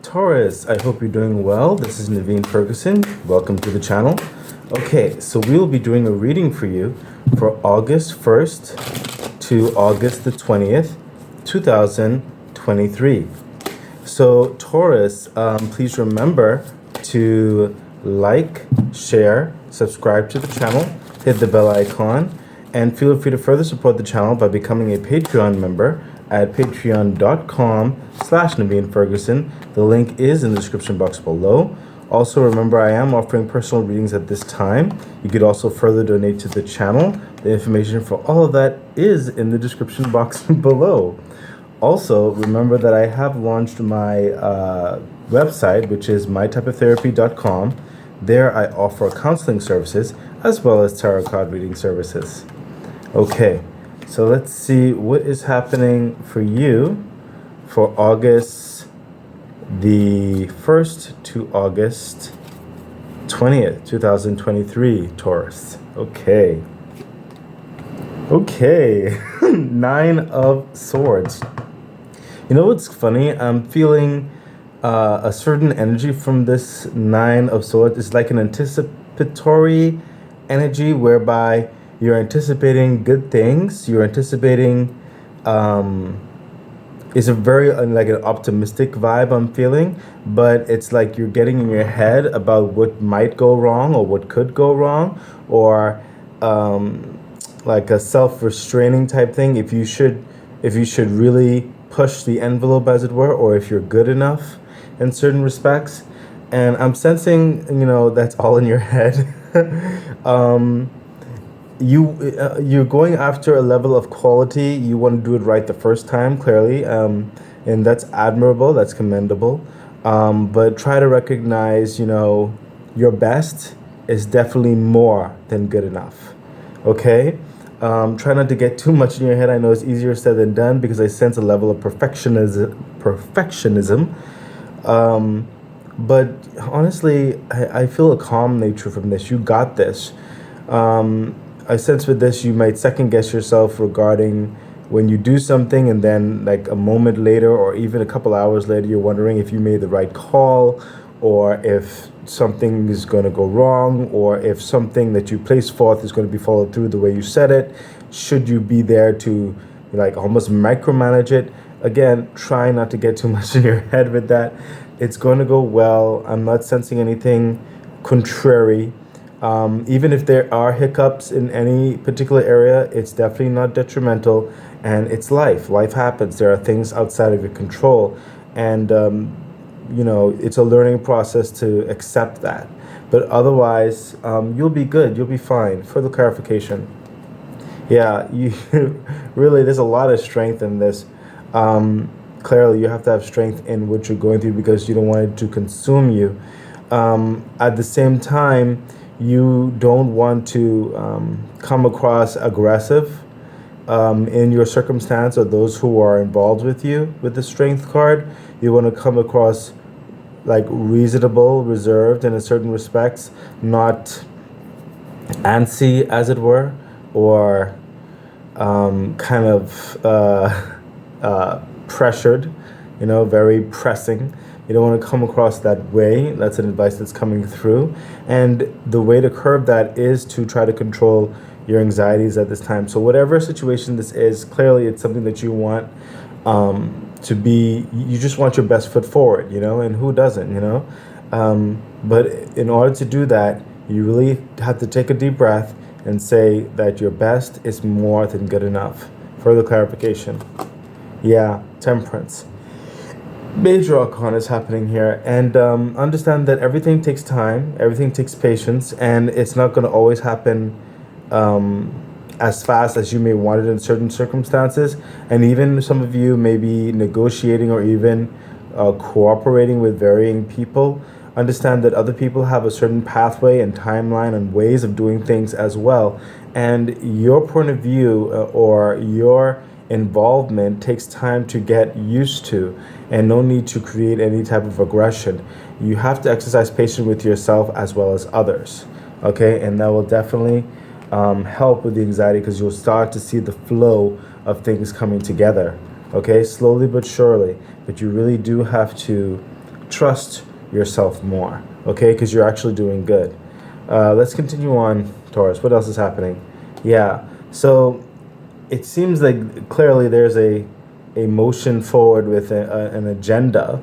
Taurus, I hope you're doing well. This is Naveen Ferguson. Welcome to the channel. Okay, so we will be doing a reading for you for August 1st to August the 20th, 2023. So Taurus, please remember to like, share, subscribe to the channel, hit the bell icon, and feel free to further support the channel by becoming a Patreon member at patreon.com/Naveen Ferguson. The link is in the description box below. Also, remember, I am offering personal readings at this time. You could also further donate to the channel. The information for all of that is in the description box below. Also, remember that I have launched my website, which is mytypeoftherapy.com. There I offer counseling services as well as tarot card reading services. Okay, so let's see what is happening for you for August the 1st to August 20th, 2023, Taurus. Okay. Nine of Swords. You know what's funny? I'm feeling a certain energy from this Nine of Swords. It's like an anticipatory energy whereby you're anticipating good things. You're anticipating, it's a very like an optimistic vibe I'm feeling, but it's like you're getting in your head about what might go wrong or what could go wrong, or like a self-restraining type thing. If you should really push the envelope, as it were, or if you're good enough in certain respects. And I'm sensing, that's all in your head. You're going after a level of quality. You want to do it right the first time, clearly, and that's admirable, that's commendable. But try to recognize, your best is definitely more than good enough. Okay? Try not to get too much in your head. I know it's easier said than done because I sense a level of perfectionism. But honestly, I feel a calm nature from this. You got this. I sense with this, you might second guess yourself regarding when you do something and then like a moment later or even a couple hours later, you're wondering if you made the right call, or if something is going to go wrong, or if something that you place forth is going to be followed through the way you said it. Should you be there to like almost micromanage it? Again, try not to get too much in your head with that. It's going to go well. I'm not sensing anything contrary. Even if there are hiccups in any particular area, it's definitely not detrimental, and it's life. Life happens. There are things outside of your control, and it's a learning process to accept that. But otherwise, you'll be good. You'll be fine. Further clarification. Yeah, you really, there's a lot of strength in this. Clearly, you have to have strength in what you're going through because you don't want it to consume you. At the same time, you don't want to come across aggressive in your circumstance or those who are involved with you with the Strength card. You want to come across like reasonable, reserved in a certain respects, not antsy, as it were, or kind of pressured, very pressing. You don't want to come across that way. That's an advice that's coming through. And the way to curb that is to try to control your anxieties at this time. So whatever situation this is, clearly it's something that you want to be, you just want your best foot forward, and who doesn't, But in order to do that, you really have to take a deep breath and say that your best is more than good enough. Further clarification. Yeah, Temperance. Major arcana is happening here, and understand that everything takes time, everything takes patience, and it's not going to always happen as fast as you may want it in certain circumstances. And even some of you may be negotiating or even cooperating with varying people. Understand that other people have a certain pathway and timeline and ways of doing things as well, and your point of view or your involvement takes time to get used to, and no need to create any type of aggression. You have to exercise patience with yourself as well as others, okay? And that will definitely help with the anxiety, because you'll start to see the flow of things coming together, okay? Slowly but surely. But you really do have to trust yourself more, okay? Because you're actually doing good. Let's continue on, Taurus. What else is happening? Yeah, so it seems like clearly there's a motion forward with an agenda,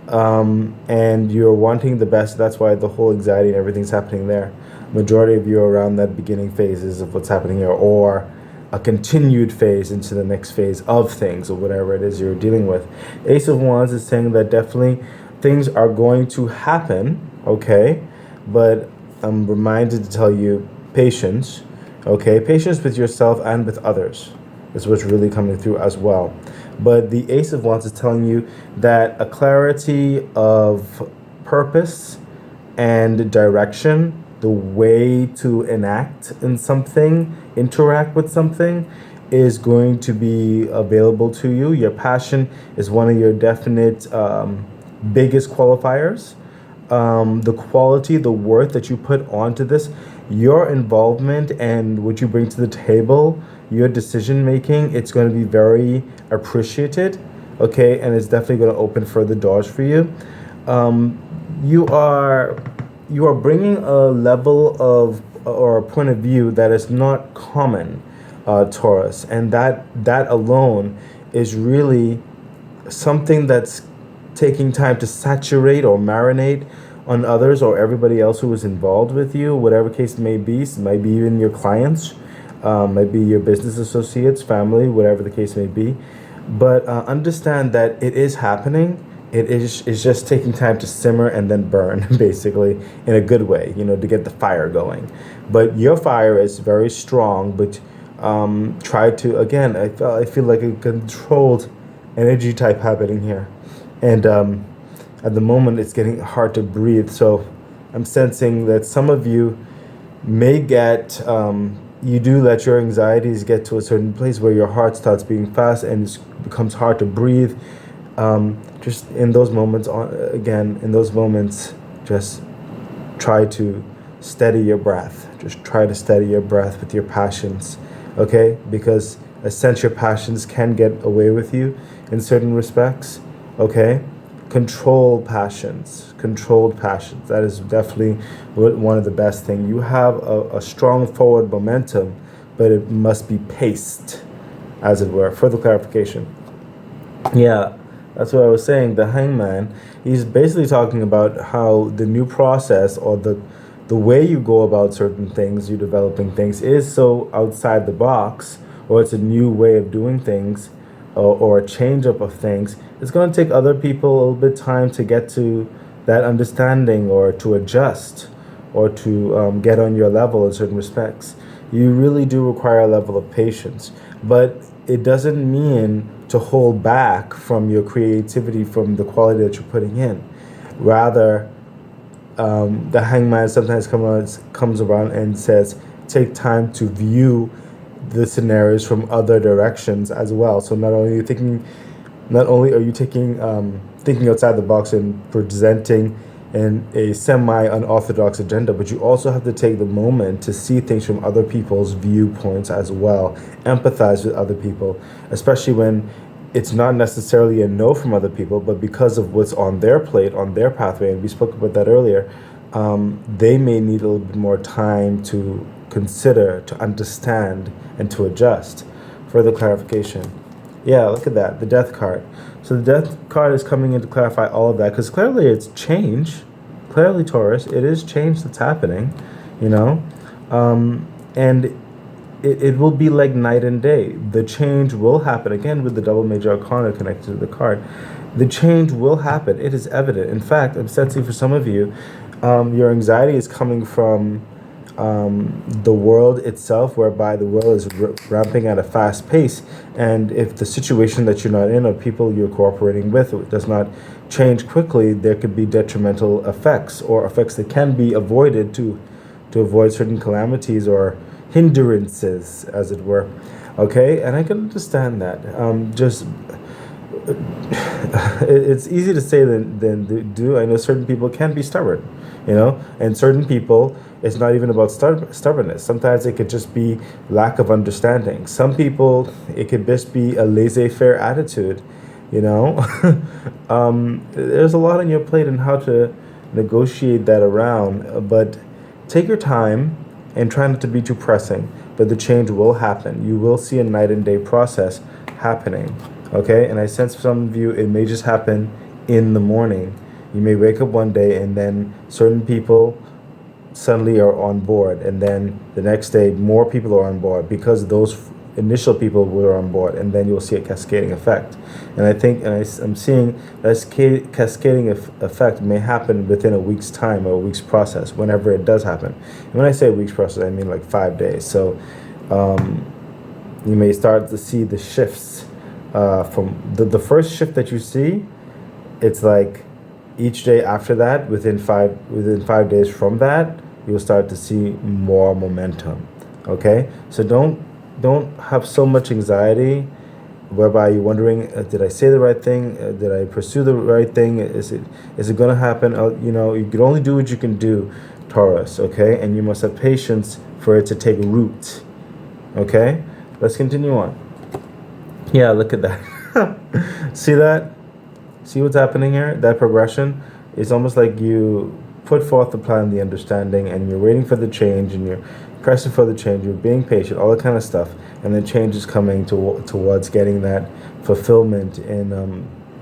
and you're wanting the best. That's why the whole anxiety and everything's happening there. Majority of you are around that beginning phases of what's happening here, or a continued phase into the next phase of things, or whatever it is you're dealing with. Ace of Wands is saying that definitely things are going to happen, okay? But I'm reminded to tell you patience, okay? Patience with yourself and with others is what's really coming through as well. But the Ace of Wands is telling you that a clarity of purpose and direction, the way to enact in something, interact with something, is going to be available to you. Your passion is one of your definite biggest qualifiers. The quality, the worth that you put onto this, your involvement and what you bring to the table, your decision making, it's going to be very appreciated, okay? And it's definitely going to open further doors for you. You are bringing a level of or a point of view that is not common, Taurus, and that alone is really something that's taking time to saturate or marinate on others or everybody else who is involved with you, whatever case it may be. It might be even your clients, might be your business associates, family, whatever the case may be. But understand that it is happening. It's just taking time to simmer and then burn, basically, in a good way, to get the fire going. But your fire is very strong, but try to, again, I feel like a controlled energy type happening here. And at the moment, it's getting hard to breathe. So I'm sensing that some of you may get, you do let your anxieties get to a certain place where your heart starts beating fast and it becomes hard to breathe. Just in those moments, just try to steady your breath. Just try to steady your breath with your passions, okay? Because I sense your passions can get away with you in certain respects, okay? Controlled passions. That is definitely one of the best things. You have a strong forward momentum, but it must be paced, as it were. Further clarification. Yeah. That's what I was saying. The Hangman, he's basically talking about how the new process or the way you go about certain things, you developing things, is so outside the box, or it's a new way of doing things, or a change up of things. It's going to take other people a little bit time to get to that understanding, or to adjust, or to get on your level in certain respects. You really do require a level of patience, but it doesn't mean to hold back from your creativity, from the quality that you're putting in. Rather, the Hangman sometimes comes around and says, take time to view the scenarios from other directions as well. So not only are you thinking outside the box and presenting in a semi-unorthodox agenda, but you also have to take the moment to see things from other people's viewpoints as well. Empathize with other people, especially when it's not necessarily a no from other people, but because of what's on their plate, on their pathway, and we spoke about that earlier, they may need a little bit more time to consider, to understand, and to adjust. Further clarification. Yeah, look at that, the Death card. So the Death card is coming in to clarify all of that, because clearly it's change. Clearly, Taurus, it is change that's happening, and it will be like night and day. The change will happen, again, with the double major arcana connected to the card. The change will happen. It is evident. In fact, I'm sensing for some of you, your anxiety is coming from the world itself, whereby the world is ramping at a fast pace. And if the situation that you're not in, or people you're cooperating with, does not change quickly, there could be detrimental effects, or effects that can be avoided to avoid certain calamities or hindrances, as it were. Okay, and I can understand that. It's easy to say than do. I know certain people can be stubborn, and certain people, it's not even about stubbornness. Sometimes it could just be lack of understanding. Some people, it could just be a laissez-faire attitude. you know. There's a lot on your plate and how to negotiate that around, but take your time and try not to be too pressing. But the change will happen. You will see a night and day process happening. Okay, and I sense for some of you it may just happen in the morning. You may wake up one day and then certain people suddenly are on board, and then the next day more people are on board because those initial people were on board, and then you'll see a cascading effect. And I think, I'm seeing that cascading effect may happen within a week's time or a week's process, whenever it does happen. And when I say a week's process, I mean like 5 days. So you may start to see the shifts from the first shift that you see. It's like each day after that, within 5 days from that, you'll start to see more momentum. Okay, so don't have so much anxiety whereby you're wondering, did I say the right thing? Did I pursue the right thing? Is it going to happen? You can only do what you can do, Taurus. Okay, and you must have patience for it to take root. Okay, let's continue on. Yeah, look at that. See that? See what's happening here? That progression is almost like you put forth the plan, the understanding, and you're waiting for the change, and you're pressing for the change, you're being patient, all that kind of stuff, and then change is coming towards getting that fulfillment. And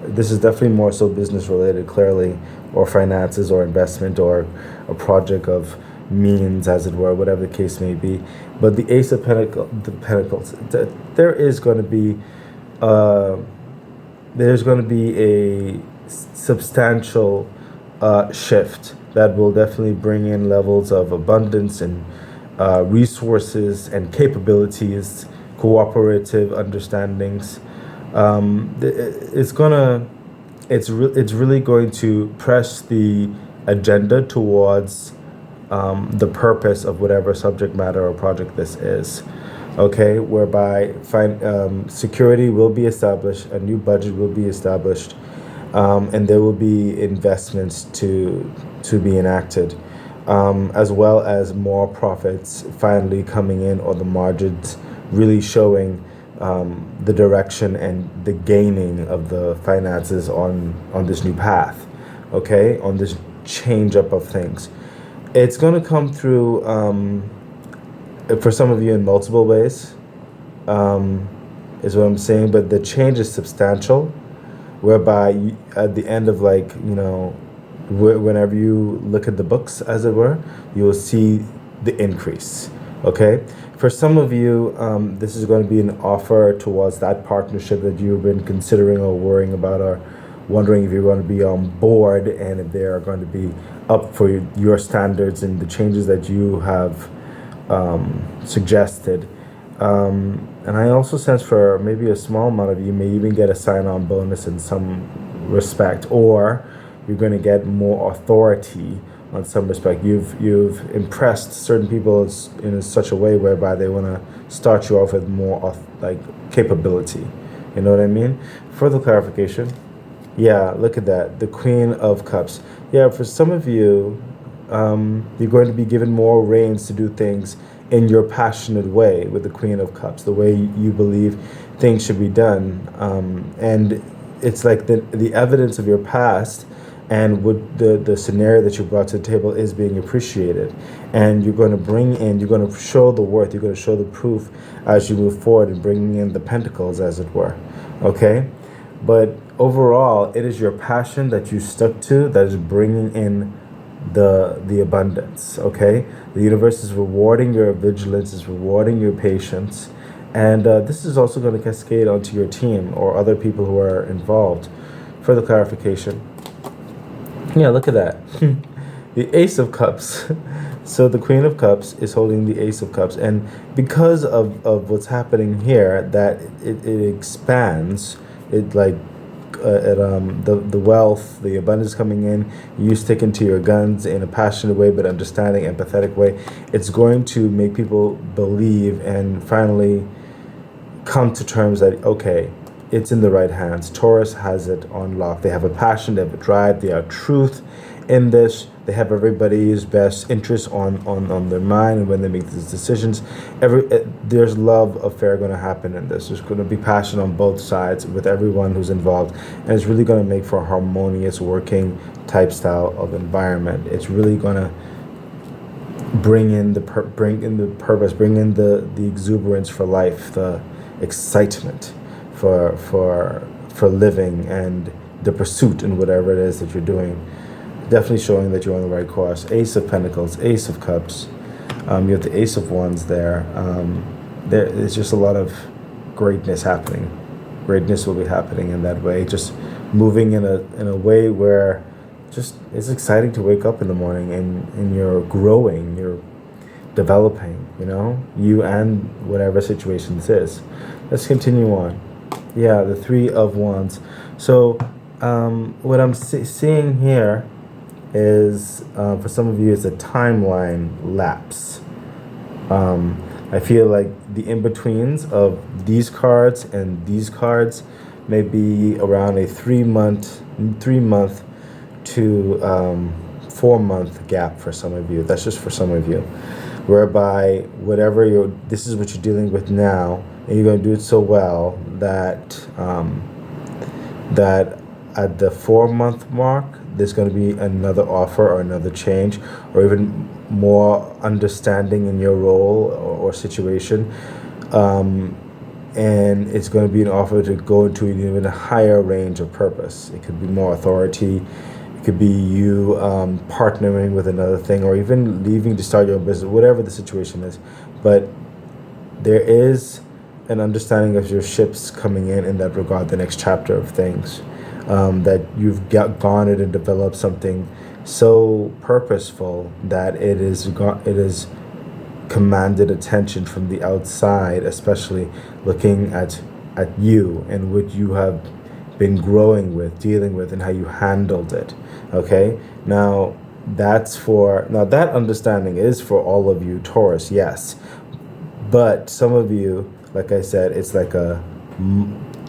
this is definitely more so business related, clearly, or finances, or investment, or a project of means, as it were, whatever the case may be. But the Ace of Pentacles, there is going to be a substantial shift that will definitely bring in levels of abundance and resources and capabilities, cooperative understandings. It's really going to press the agenda towards the purpose of whatever subject matter or project this is. Okay, whereby security will be established, a new budget will be established, and there will be investments to be enacted, as well as more profits finally coming in, or the margins really showing the direction and the gaining of the finances on this new path. Okay, on this change up of things. It's going to come through for some of you in multiple ways, is what I'm saying, but the change is substantial, whereby at the end of, whenever you look at the books, as it were, you will see the increase. Okay, for some of you, this is going to be an offer towards that partnership that you've been considering or worrying about, or wondering if you're going to be on board, and if they are going to be up for your standards and the changes that you have suggested. And I also sense for maybe a small amount of you may even get a sign-on bonus in some respect, or you're going to get more authority on some respect. You've impressed certain people in such a way whereby they want to start you off with more capability. You know what I mean? Further clarification. Yeah, look at that. The Queen of Cups. Yeah, for some of you, you're going to be given more reins to do things in your passionate way with the Queen of Cups, the way you believe things should be done. And it's like the evidence of your past and what the scenario that you brought to the table is being appreciated. And you're going to show the worth, you're going to show the proof as you move forward and bringing in the pentacles, as it were. Okay? But overall, it is your passion that you stuck to that is bringing in the abundance. Okay, the universe is rewarding your vigilance, is rewarding your patience, and this is also going to cascade onto your team or other people who are involved. Further clarification. Yeah, look at that. The Ace of Cups. So the Queen of Cups is holding the Ace of Cups, and because of what's happening here, that it expands. It the wealth, the abundance coming in, you sticking to your guns in a passionate way, but understanding, empathetic way. It's going to make people believe and finally come to terms that, okay, it's in the right hands. Taurus has it on lock. They have a passion, they have a drive, they are truth in this. They have everybody's best interest on their mind, and when they make these decisions, there's love affair going to happen in this. There's going to be passion on both sides with everyone who's involved, and it's really going to make for a harmonious working type style of environment. It's really going to bring in the purpose, bring in the exuberance for life, the excitement for living, and the pursuit in whatever it is that you're doing. Definitely showing that you're on the right course. Ace of Pentacles, Ace of Cups. You have the Ace of Wands there. There's just a lot of greatness happening. Greatness will be happening in that way. Just moving in a way where just it's exciting to wake up in the morning and you're growing, you're developing, you and whatever situation this is. Let's continue on. Yeah, the Three of Wands. So what I'm seeing here is for some of you is a timeline lapse. I feel like the in-betweens of these cards and these cards may be around a 3 month to 4 month gap for some of you. That's just for some of you, whereby this is what you're dealing with now, and you're going to do it so well that that at the 4 month mark, there's going to be another offer or another change, or even more understanding in your role or situation. And it's going to be an offer to go into an even higher range of purpose. It could be more authority. It could be you partnering with another thing, or even leaving to start your own business, whatever the situation is. But there is an understanding of your ships coming in that regard, the next chapter of things. That you've garnered and developed something so purposeful that it is commanded attention from the outside, especially looking at you and what you have been growing with, dealing with, and how you handled it. Okay, now that understanding is for all of you Taurus, yes, but some of you, like I said, it's like a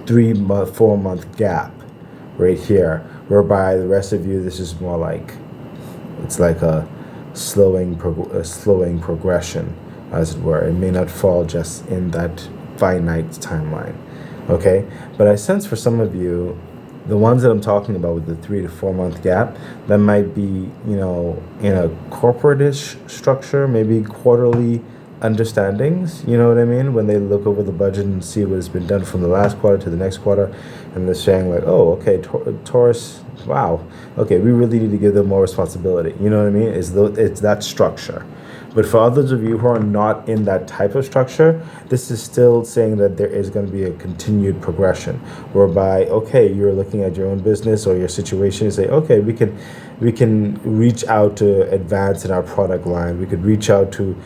4 month gap right here, whereby the rest of you, this is more like it's like a slowing progression, as it were. It may not fall just in that finite timeline. Okay, but I sense for some of you, the ones that I'm talking about with the 3 to 4 month gap, that might be in a corporate-ish structure, maybe quarterly understandings, you know what I mean, when they look over the budget and see what has been done from the last quarter to the next quarter, and they're saying like, oh, okay, Taurus, wow, okay, we really need to give them more responsibility, you know what I mean? It's that structure. But for others of you who are not in that type of structure, this is still saying that there is going to be a continued progression, whereby, okay, you're looking at your own business or your situation and say, okay, we can reach out to advance in our product line, we could reach out to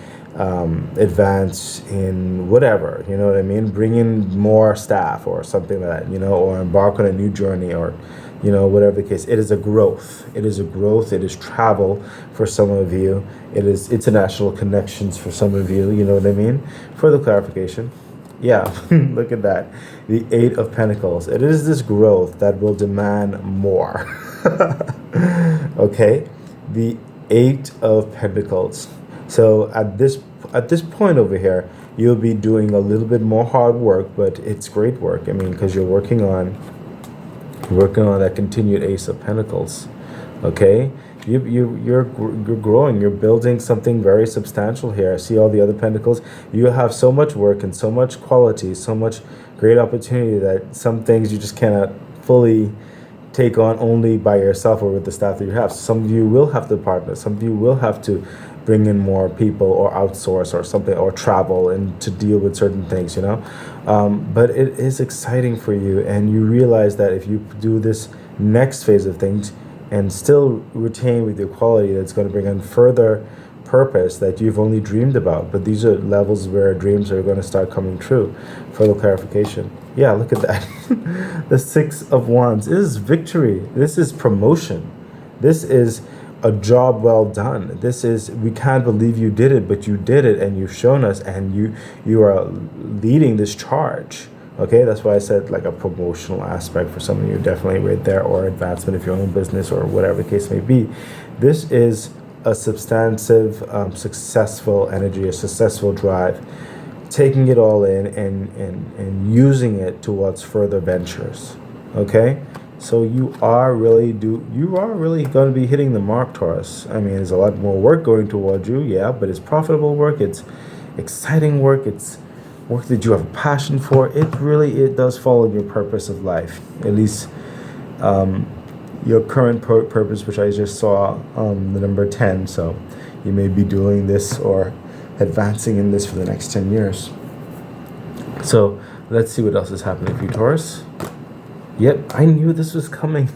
advance in whatever, you know what I mean? Bring in more staff or something like that, or embark on a new journey, or, whatever the case. It is a growth. It is travel for some of you. It is international connections for some of you, you know what I mean? Further clarification. Yeah, look at that. The 8 of Pentacles. It is this growth that will demand more. Okay? The 8 of Pentacles. So at this point over here, you'll be doing a little bit more hard work, but it's great work. I mean, because you're working on that continued Ace of Pentacles. Okay, you're growing. You're building something very substantial here. I see all the other Pentacles. You have so much work and so much quality, so much great opportunity that some things you just cannot fully take on only by yourself or with the staff that you have. Some of you will have to partner. Some of you will have to bring in more people or outsource or something, or travel and to deal with certain things, but it is exciting for you, and you realize that if you do this next phase of things and still retain with your quality, that's going to bring in further purpose that you've only dreamed about. But these are levels where dreams are going to start coming true. Further clarification. Yeah, look at that. The 6 of Wands. This is victory. This is promotion. This is a job well done. This is, we can't believe you did it, but you did it, and you've shown us, and you are leading this charge, Okay, that's why I said like a promotional aspect for some of you, definitely right there, or advancement if your own business or whatever the case may be. This is a substantive, successful energy, a successful drive, taking it all in and using it towards further ventures. Okay, so you are really going to be hitting the mark, Taurus. I mean, there's a lot more work going towards you, yeah, but it's profitable work, it's exciting work, it's work that you have a passion for. It does follow your purpose of life, at least your current purpose, which I just saw, the number 10. So you may be doing this or advancing in this for the next 10 years. So let's see what else is happening for you, Taurus. Yep, I knew this was coming.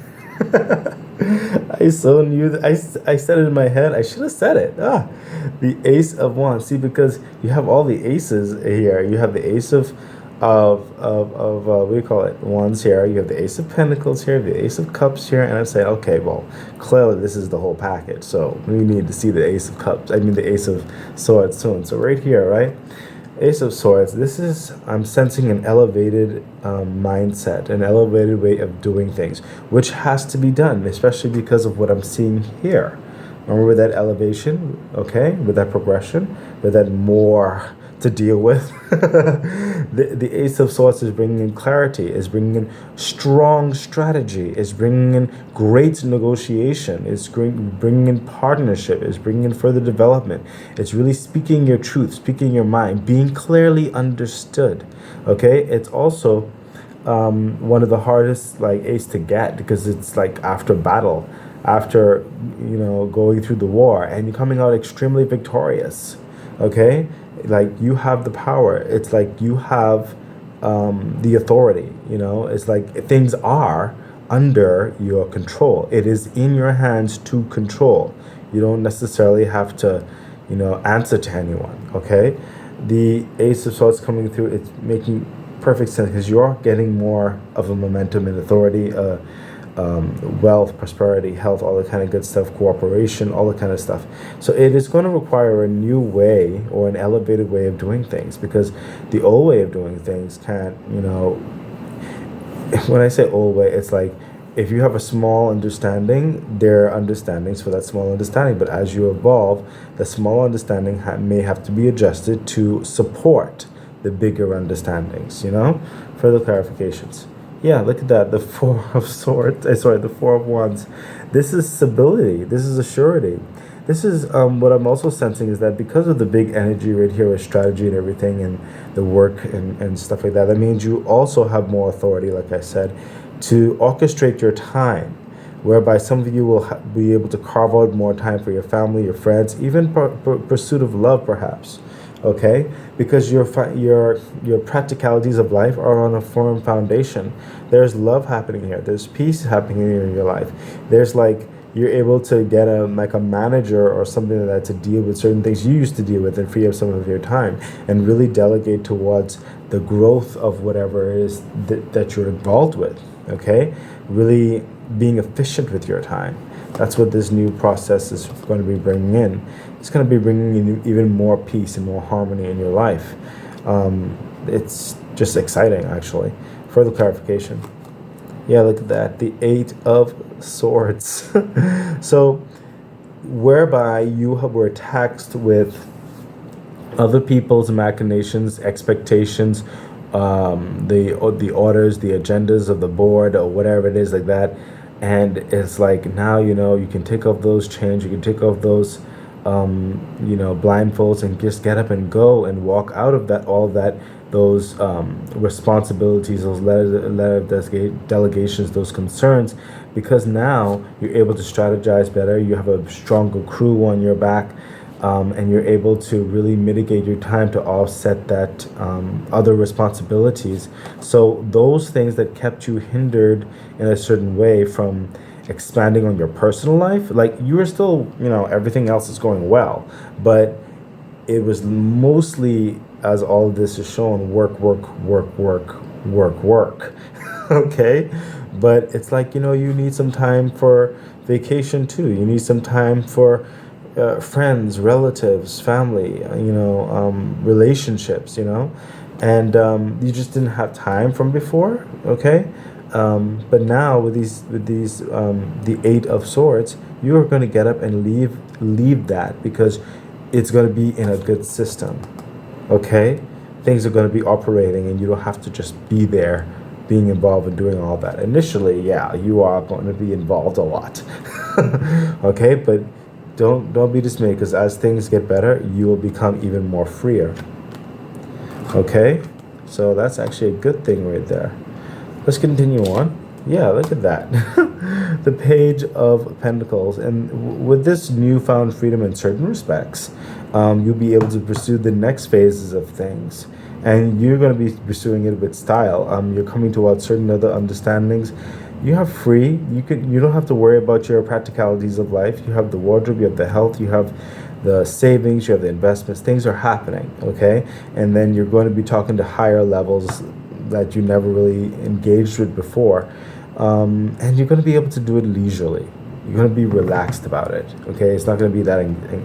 I so knew that. I said it in my head. I should have said it. The Ace of Wands. See, because you have all the aces here. You have the Ace of what do you call it? Wands here. You have the Ace of Pentacles here. The Ace of Cups here. And I say, okay, well, clearly this is the whole package. So we need to see the Ace of Cups. I mean, the Ace of Swords soon. So right here, right? Ace of Swords, I'm sensing an elevated mindset, an elevated way of doing things, which has to be done, especially because of what I'm seeing here. Remember with that elevation, okay, with that progression, with that more to deal with. the Ace of Swords is bringing in clarity, is bringing in strong strategy, is bringing in great negotiation, is bringing in partnership, is bringing in further development. It's really speaking your truth, speaking your mind, being clearly understood. Okay, it's also one of the hardest like ace to get, because it's like after battle, after going through the war, and you're coming out extremely victorious. Okay, like you have the power. It's like you have the authority. It's like things are under your control. It is in your hands to control. You don't necessarily have to answer to anyone. Okay, the Ace of Swords coming through, it's making perfect sense, because you're getting more of a momentum and authority, wealth, prosperity, health, all the kind of good stuff, cooperation, all the kind of stuff. So it is going to require a new way or an elevated way of doing things, because the old way of doing things can't, when I say old way, it's like if you have a small understanding, there are understandings for that small understanding. But as you evolve, the small understanding may have to be adjusted to support the bigger understandings, Further clarifications. Yeah, look at that. The Four of Swords. The Four of Wands. This is stability. This is a surety. This is what I'm also sensing, is that because of the big energy right here with strategy and everything and the work and stuff like that, that means you also have more authority, like I said, to orchestrate your time, whereby some of you will be able to carve out more time for your family, your friends, even pursuit of love, perhaps. Okay, because your practicalities of life are on a firm foundation. There's love happening here. There's peace happening here in your life. There's like you're able to get a manager or something like that to deal with certain things you used to deal with and free up some of your time and really delegate towards the growth of whatever it is that you're involved with. Okay, really being efficient with your time. That's what this new process is going to be bringing in. It's going to be bringing in even more peace and more harmony in your life. It's just exciting, actually. Further clarification. Yeah, look at that. The Eight of Swords. So, whereby you were taxed with other people's machinations, expectations, the orders, the agendas of the board, or whatever it is like that. And it's like now, you can take off those chains, you can take off those, blindfolds, and just get up and go and walk out of those responsibilities, those letter of delegations, those concerns, because now you're able to strategize better. You have a stronger crew on your back, and you're able to really mitigate your time to offset that other responsibilities. So those things that kept you hindered in a certain way from expanding on your personal life, like you were still, everything else is going well, but it was mostly, as all of this is shown, work. Okay, but it's like, you need some time for vacation too. You need some time for friends, relatives, family, relationships, and you just didn't have time from before. Okay, but now with these the Eight of Swords, you are going to get up and leave that because it's going to be in a good system. Okay, things are going to be operating, and you don't have to just be there being involved and doing all that. Initially, yeah, you are going to be involved a lot. Okay, but don't be dismayed, because as things get better, you will become even more freer. Okay, so that's actually a good thing right there. Let's continue on. Yeah, look at that. The Page of Pentacles. And with this newfound freedom in certain respects, you'll be able to pursue the next phases of things. And you're going to be pursuing it with style. You're coming towards certain other understandings. You have free. You don't have to worry about your practicalities of life. You have the wardrobe, you have the health, you have the savings, you have the investments. Things are happening, okay? And then you're going to be talking to higher levels that you never really engaged with before. And you're going to be able to do it leisurely. You're going to be relaxed about it, okay? It's not going to be that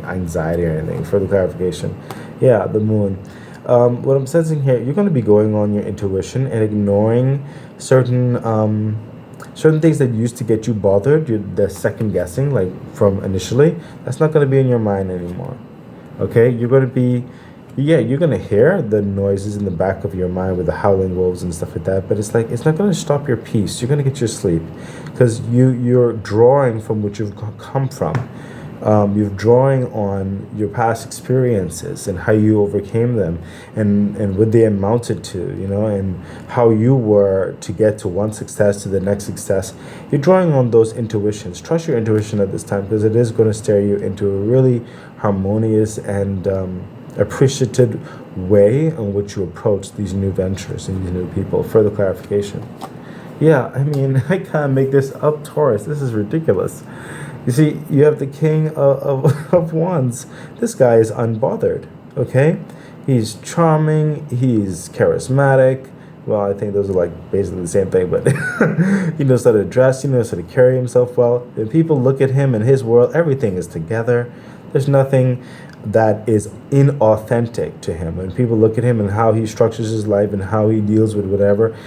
anxiety or anything. Further clarification. Yeah, the Moon. What I'm sensing here, you're going to be going on your intuition and ignoring certain things that used to get you bothered. The second guessing, like from initially, that's not going to be in your mind anymore. Okay, you're going to be, yeah, you're going to hear the noises in the back of your mind with the howling wolves and stuff like that, but it's like it's not going to stop your peace. You're going to get your sleep because you're drawing from what you've come from. You're drawing on your past experiences and how you overcame them, and what they amounted to, and how you were to get to one success to the next success. You're drawing on those intuitions. Trust your intuition at this time, because it is going to steer you into a really harmonious and appreciative way in which you approach these new ventures and these new people. Further clarification. Yeah, I mean, I can't make this up, Taurus. This is ridiculous. You see, you have the King of Wands. This guy is unbothered, okay? He's charming, he's charismatic. Well, I think those are like basically the same thing, but he knows how to dress, he knows how to carry himself well. When people look at him and his world, everything is together. There's nothing that is inauthentic to him. When people look at him and how he structures his life and how he deals with whatever,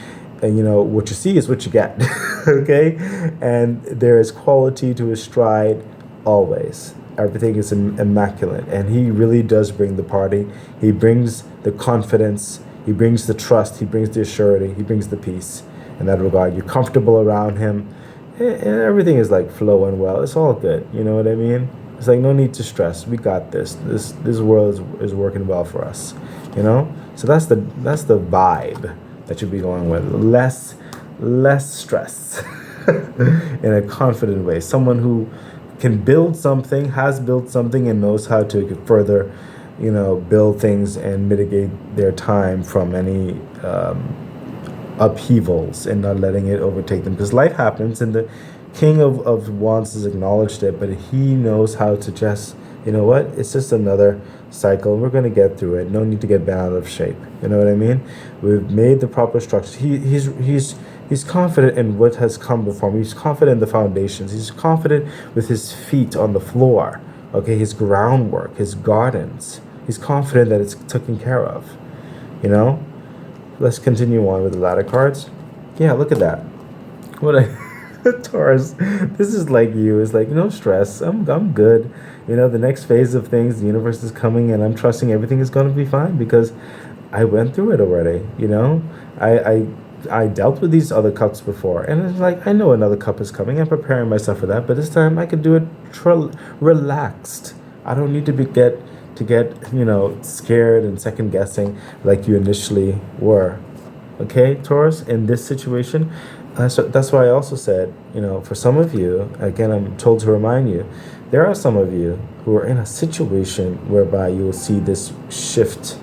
and what you see is what you get. Okay, and there is quality to his stride always. Everything is immaculate, and he really does bring the party. He brings the confidence, he brings the trust, he brings the surety, he brings the peace. In that regard, you're comfortable around him, and everything is like flowing well. It's all good, you know what I mean? It's like no need to stress. We got this. This world is working well for us, so that's the vibe that you'll be going with. Less stress. In a confident way. Someone who can build something, has built something, and knows how to further, build things and mitigate their time from any upheavals and not letting it overtake them. Because life happens, and the King of Wands has acknowledged it, but he knows how to just, it's just another cycle. We're going to get through it. No need to get bent out of shape. You know what I mean? We've made the proper structure. He's confident in what has come before him. He's confident in the foundations. He's confident with his feet on the floor. Okay, his groundwork, his gardens. He's confident that it's taken care of. Let's continue on with the ladder cards. Yeah, look at that. Taurus, this is like you. It's like, no stress. I'm good. The next phase of things, the universe is coming, and I'm trusting everything is going to be fine because I went through it already. I dealt with these other cups before, and it's like I know another cup is coming. I'm preparing myself for that, but this time I can do it relaxed. I don't need to get scared and second guessing like you initially were. Okay, Taurus, in this situation. So that's why I also said, for some of you, again, I'm told to remind you, there are some of you who are in a situation whereby you will see this shift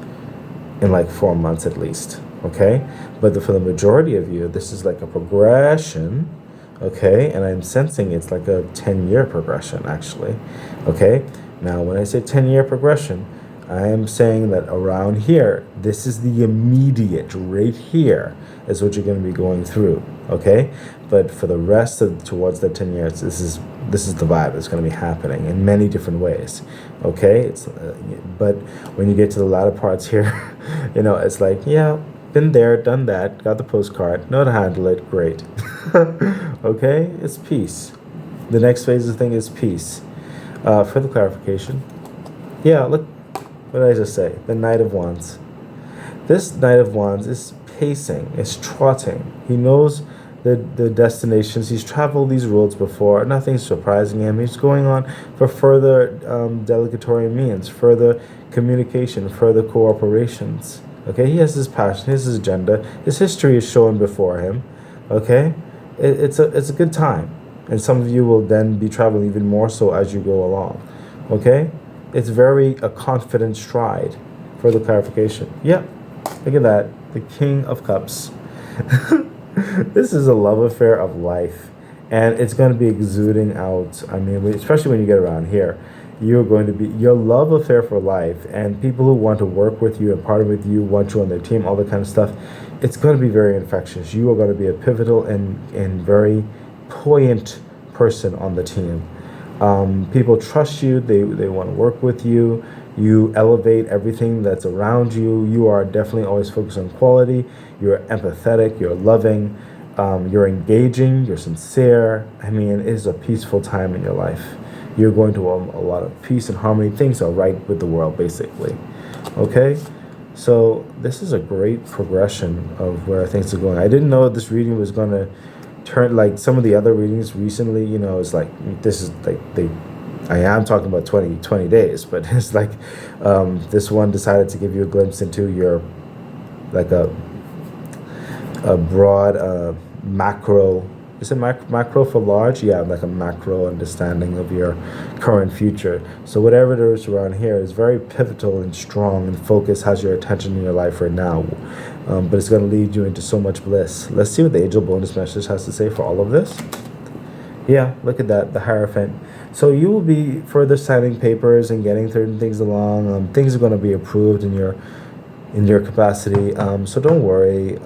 in like 4 months at least, okay? But for the majority of you, this is like a progression, okay? And I'm sensing it's like a 10-year progression, actually, okay? Now, when I say 10-year progression, I am saying that around here, this is the immediate, right here, is what you're going to be going through. Okay, but for the rest of towards the 10 years, this is the vibe that's going to be happening in many different ways. Okay, but when you get to the latter parts here, it's like, yeah, been there, done that, got the postcard, know how to handle it, great. Okay, it's peace. The next phase of the thing is peace. Further clarification. Yeah, look, what did I just say? The Knight of Wands. This Knight of Wands is pacing, is trotting. He knows the destinations. He's traveled these roads before. Nothing's surprising him. He's going on for further delegatory means, further communication, further cooperations. Okay, he has his passion, his agenda. His history is shown before him. Okay, it's a good time, and some of you will then be traveling even more so as you go along. Okay, it's very a confident stride. Further clarification. Yep, look at that, the King of Cups. This is a love affair of life, and it's going to be exuding out. I mean, especially when you get around here, you're going to be your love affair for life, and people who want to work with you and partner with you, want you on their team, all that kind of stuff. It's going to be very infectious. You are going to be a pivotal and very poignant person on the team. People trust you. They want to work with you. You elevate everything that's around you. You are definitely always focused on quality. You're empathetic. You're loving. You're engaging. You're sincere. I mean, it is a peaceful time in your life. You're going to a lot of peace and harmony. Things are right with the world, basically. Okay? So this is a great progression of where things are going. I didn't know this reading was going to turn like some of the other readings recently. It's like, this is like I am talking about 20 days, but it's like this one decided to give you a glimpse into your, like a broad macro. Is it macro for large? Yeah, like a macro understanding of your current future. So whatever it is around here is very pivotal and strong and focused, has your attention in your life right now. But it's going to lead you into so much bliss. Let's see what the Angel bonus message has to say for all of this. Yeah, look at that, the Hierophant. So you will be further signing papers and getting certain things along. Things are going to be approved in your capacity. So don't worry.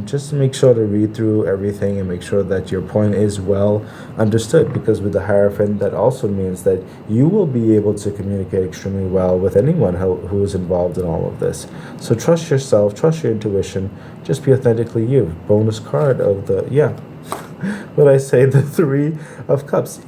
Just make sure to read through everything and make sure that your point is well understood, because with the Hierophant, that also means that you will be able to communicate extremely well with anyone who is involved in all of this. So trust yourself, trust your intuition, just be authentically you. Bonus card of the, what I say, the Three of Cups.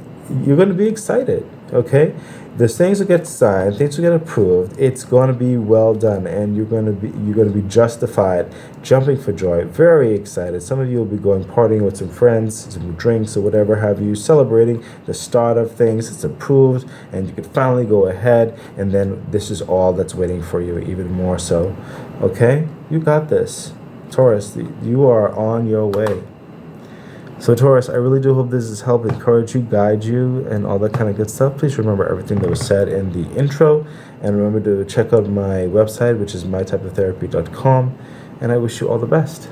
You're going to be excited, okay? There's things will get signed, things will get approved. It's going to be well done, and you're going to be justified, jumping for joy, very excited. Some of you will be going partying with some friends, some drinks or whatever have you, celebrating the start of things. It's approved, and you can finally go ahead, and then this is all that's waiting for you, even more so. Okay? You got this. Taurus, you are on your way. So Taurus, I really do hope this has helped encourage you, guide you, and all that kind of good stuff. Please remember everything that was said in the intro, and remember to check out my website, which is mytypeoftherapy.com, and I wish you all the best.